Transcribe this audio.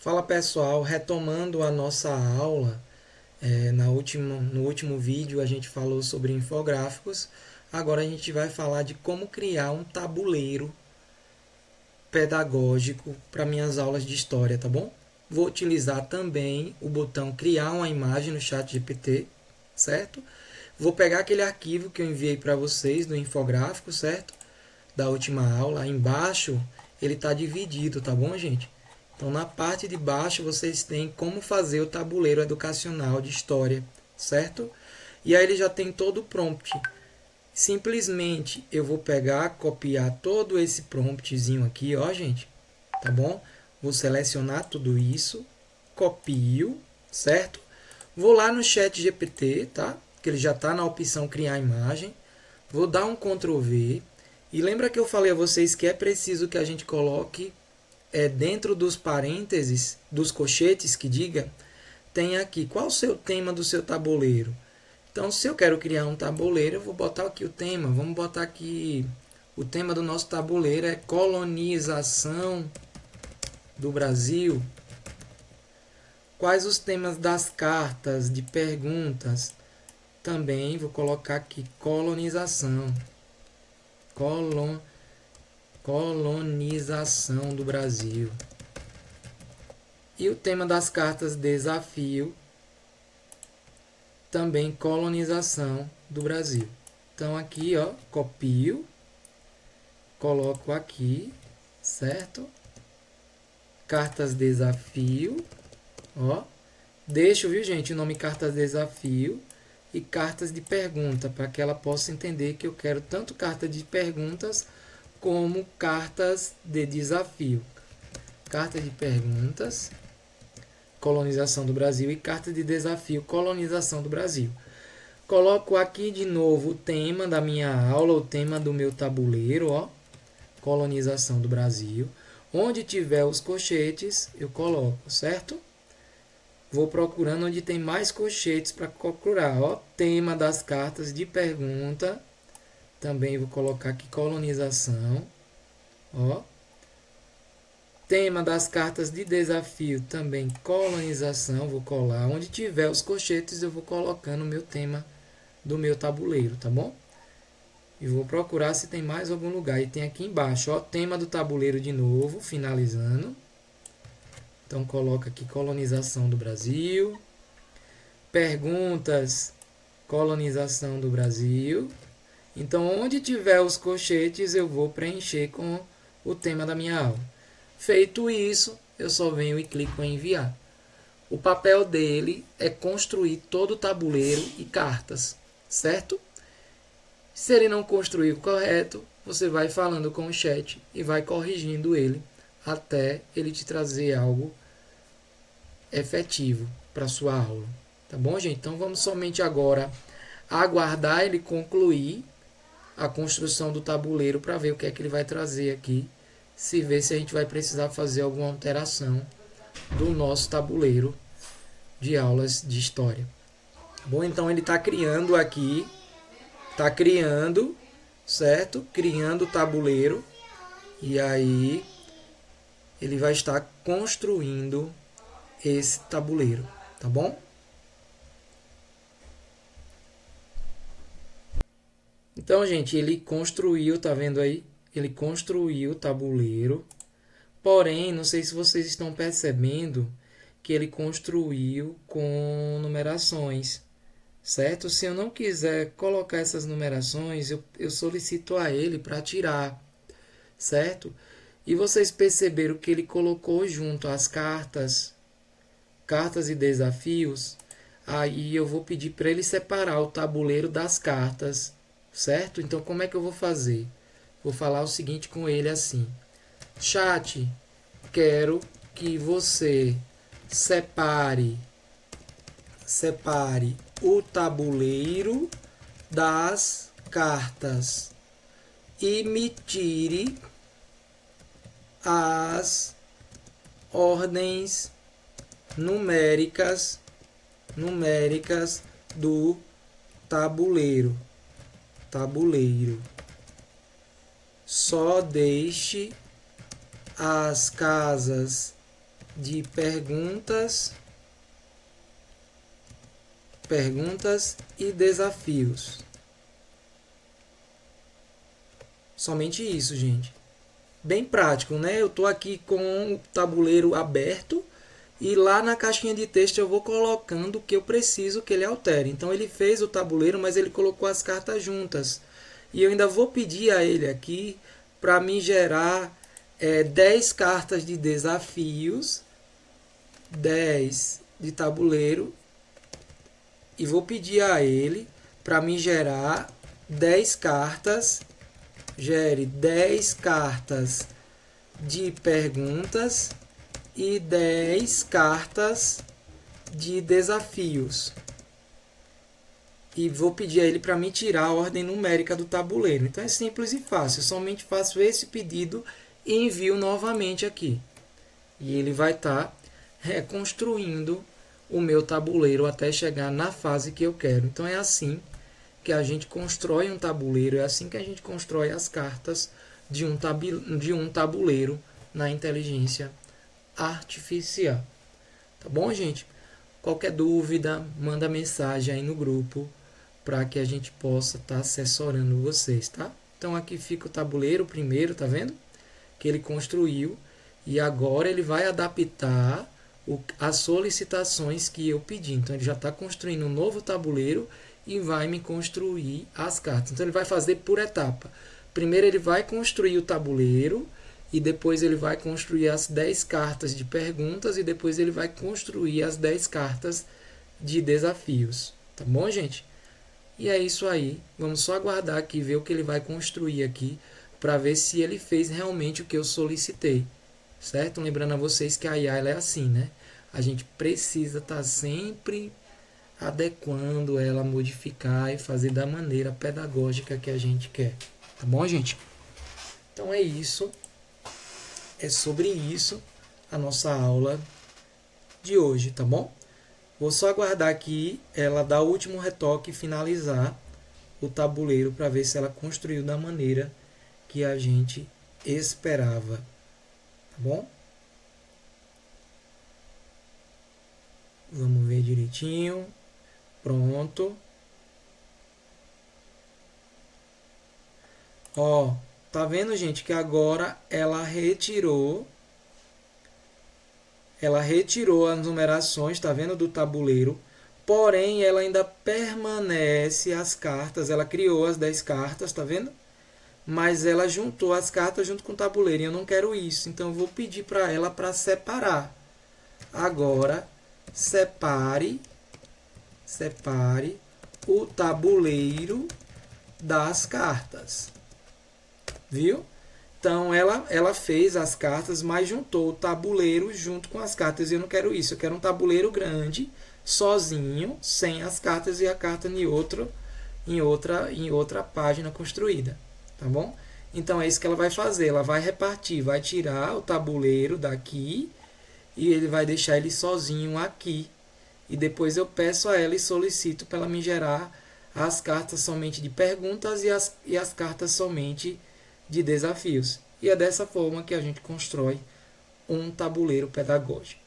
Fala pessoal, retomando a nossa aula, no último vídeo a gente falou sobre infográficos, agora a gente vai falar de como criar um tabuleiro pedagógico para minhas aulas de história, tá bom? Vou utilizar também o botão criar uma imagem no chat GPT, certo? Vou pegar aquele arquivo que eu enviei para vocês do infográfico, certo? Da última aula, aí embaixo ele está dividido, tá bom, gente? Então, na parte de baixo, vocês têm como fazer o tabuleiro educacional de história, certo? E aí ele já tem todo o prompt. Simplesmente eu vou pegar, copiar todo esse promptzinho aqui, ó, gente, tá bom? Vou selecionar tudo isso, copio, certo? Vou lá no chat GPT, tá? Que ele já está na opção criar imagem. Vou dar um Ctrl V. E lembra que eu falei a vocês que é preciso que a gente coloque dentro dos parênteses, dos colchetes, que diga, tem aqui qual o seu tema do seu tabuleiro. Então, se eu quero criar um tabuleiro, eu vou botar aqui o tema. Vamos botar aqui, o tema do nosso tabuleiro é colonização do Brasil. Quais os temas das cartas de perguntas? Também vou colocar aqui colonização. Colonização do Brasil. E o tema das cartas desafio, também colonização do Brasil. Então aqui, ó, copio, coloco aqui, certo? Cartas desafio, ó. Deixo, viu, gente, o nome cartas desafio e cartas de pergunta, para que ela possa entender que eu quero tanto carta de perguntas como cartas de desafio. Carta de perguntas, colonização do Brasil, e carta de desafio, colonização do Brasil. Coloco aqui de novo o tema da minha aula, o tema do meu tabuleiro, ó, colonização do Brasil. Onde tiver os colchetes, eu coloco, certo? Vou procurando onde tem mais colchetes para procurar, ó, tema das cartas de pergunta. Também vou colocar aqui colonização, ó. Tema das cartas de desafio, também colonização, vou colar. Onde tiver os colchetes, eu vou colocando o meu tema do meu tabuleiro, tá bom? E vou procurar se tem mais algum lugar. E tem aqui embaixo, ó, tema do tabuleiro de novo, finalizando. Então, coloca aqui colonização do Brasil. Perguntas, colonização do Brasil. Então, onde tiver os colchetes, eu vou preencher com o tema da minha aula. Feito isso, eu só venho e clico em enviar. O papel dele é construir todo o tabuleiro e cartas, certo? Se ele não construir o correto, você vai falando com o chat e vai corrigindo ele até ele te trazer algo efetivo para sua aula. Tá bom, gente? Então vamos somente agora aguardar ele concluir a construção do tabuleiro para ver o que é que ele vai trazer aqui, se ver se a gente vai precisar fazer alguma alteração do nosso tabuleiro de aulas de história. Bom, então ele está criando aqui, está criando, certo? Criando o tabuleiro, e aí ele vai estar construindo esse tabuleiro, tá bom? Então, gente, ele construiu, tá vendo aí? Ele construiu o tabuleiro. Porém, não sei se vocês estão percebendo que ele construiu com numerações, certo? Se eu não quiser colocar essas numerações, eu solicito a ele para tirar, certo? E vocês perceberam que ele colocou junto as cartas e desafios. Aí eu vou pedir para ele separar o tabuleiro das cartas, certo? Então, como é que eu vou fazer? Vou falar o seguinte com ele assim: chat, quero que você separe o tabuleiro das cartas e me tire as ordens numéricas do tabuleiro. Só deixe as casas de perguntas e desafios. Somente isso, gente. Bem prático, né? Eu estou aqui com o tabuleiro aberto e lá na caixinha de texto eu vou colocando o que eu preciso que ele altere. Então ele fez o tabuleiro, mas ele colocou as cartas juntas. E eu ainda vou pedir a ele aqui para me gerar 10 cartas de desafios, 10 de tabuleiro, e vou pedir a ele para me gerar 10 cartas, gere 10 cartas de perguntas e 10 cartas de desafios. E vou pedir a ele para me tirar a ordem numérica do tabuleiro. Então é simples e fácil. Eu somente faço esse pedido e envio novamente aqui. E ele vai estar reconstruindo o meu tabuleiro até chegar na fase que eu quero. Então é assim que a gente constrói um tabuleiro, é assim que a gente constrói as cartas de um tabuleiro na inteligência artificial. Tá bom, gente? Qualquer dúvida, manda mensagem aí no grupo para que a gente possa estar assessorando vocês, tá? Então aqui fica o tabuleiro primeiro, tá vendo? Que ele construiu e agora ele vai adaptar as solicitações que eu pedi. Então ele já está construindo um novo tabuleiro e vai me construir as cartas. Então ele vai fazer por etapa. Primeiro ele vai construir o tabuleiro e depois ele vai construir as 10 cartas de perguntas e depois ele vai construir as 10 cartas de desafios. Tá bom, gente? E é isso aí. Vamos só aguardar aqui, ver o que ele vai construir aqui para ver se ele fez realmente o que eu solicitei. Certo? Lembrando a vocês que a IA ela é assim, né? A gente precisa estar sempre adequando ela, modificar e fazer da maneira pedagógica que a gente quer. Tá bom, gente? Então é isso. É sobre isso a nossa aula de hoje, tá bom? Vou só aguardar aqui ela dar o último retoque e finalizar o tabuleiro para ver se ela construiu da maneira que a gente esperava. Tá bom? Vamos ver direitinho. Pronto. Ó, tá vendo, gente, que agora ela retirou as numerações, tá vendo, do tabuleiro. Porém, ela ainda permanece as cartas. Ela criou as 10 cartas, tá vendo? Mas ela juntou as cartas junto com o tabuleiro. E eu não quero isso. Então, eu vou pedir para ela para separar. Agora, separe o tabuleiro das cartas. Viu? Então, ela fez as cartas, mas juntou o tabuleiro junto com as cartas. E eu não quero isso. Eu quero um tabuleiro grande, sozinho, sem as cartas e a carta em outra página construída. Tá bom? Então, é isso que ela vai fazer. Ela vai repartir, vai tirar o tabuleiro daqui e ele vai deixar ele sozinho aqui. E depois eu peço a ela e solicito para ela me gerar as cartas somente de perguntas e as cartas somente de desafios. E é dessa forma que a gente constrói um tabuleiro pedagógico.